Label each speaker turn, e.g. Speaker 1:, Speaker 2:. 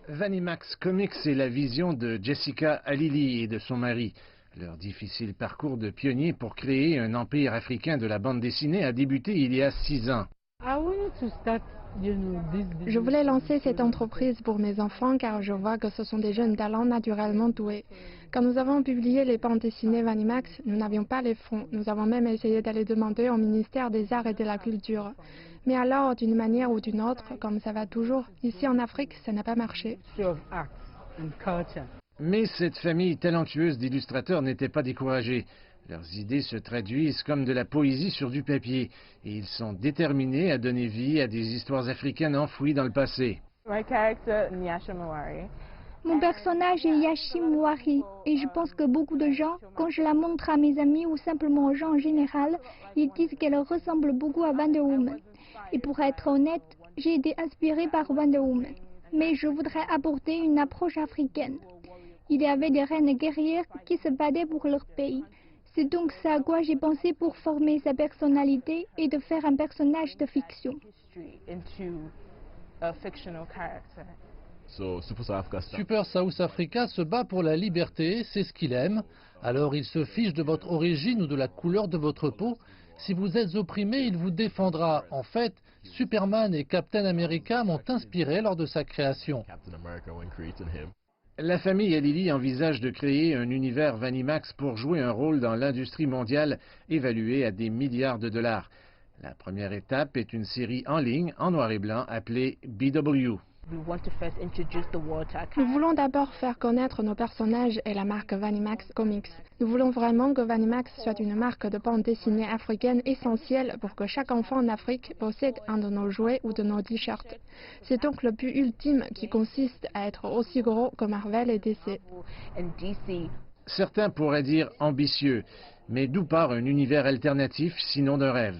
Speaker 1: Vanimax Comics est la vision de Jessica Alili et de son mari. Leur difficile parcours de pionnier pour créer un empire africain de la bande dessinée a débuté il y a 6 ans.
Speaker 2: Je voulais lancer cette entreprise pour mes enfants car je vois que ce sont des jeunes talents naturellement doués. Quand nous avons publié les bandes dessinées Vanimax, nous n'avions pas les fonds. Nous avons même essayé d'aller demander au ministère des Arts et de la Culture. Mais alors, d'une manière ou d'une autre, comme ça va toujours, ici en Afrique, ça n'a pas marché.
Speaker 1: Mais cette famille talentueuse d'illustrateurs n'était pas découragée. Leurs idées se traduisent comme de la poésie sur du papier et ils sont déterminés à donner vie à des histoires africaines enfouies dans le passé.
Speaker 3: Mon personnage est Yashi Mouari et je pense que beaucoup de gens, quand je la montre à mes amis ou simplement aux gens en général, ils disent qu'elle ressemble beaucoup à Wonder Woman. Et pour être honnête, j'ai été inspirée par Wonder Woman. Mais je voudrais apporter une approche africaine. Il y avait des reines guerrières qui se battaient pour leur pays. C'est donc ça à quoi j'ai pensé pour former sa personnalité et de faire un personnage de fiction.
Speaker 4: Super South Africa se bat pour la liberté, c'est ce qu'il aime. Alors il se fiche de votre origine ou de la couleur de votre peau. Si vous êtes opprimé, il vous défendra. En fait, Superman et Captain America m'ont inspiré lors de sa création.
Speaker 1: La famille Alili envisage de créer un univers Vanimax pour jouer un rôle dans l'industrie mondiale évalué à des milliards de dollars. La première étape est une série en ligne en noir et blanc appelée BW.
Speaker 2: Nous voulons d'abord faire connaître nos personnages et la marque Vanimax Comics. Nous voulons vraiment que Vanimax soit une marque de bande dessinée africaine essentielle pour que chaque enfant en Afrique possède un de nos jouets ou de nos t-shirts. C'est donc le but ultime qui consiste à être aussi gros que Marvel et DC.
Speaker 1: Certains pourraient dire ambitieux, mais d'où part un univers alternatif sinon de rêve?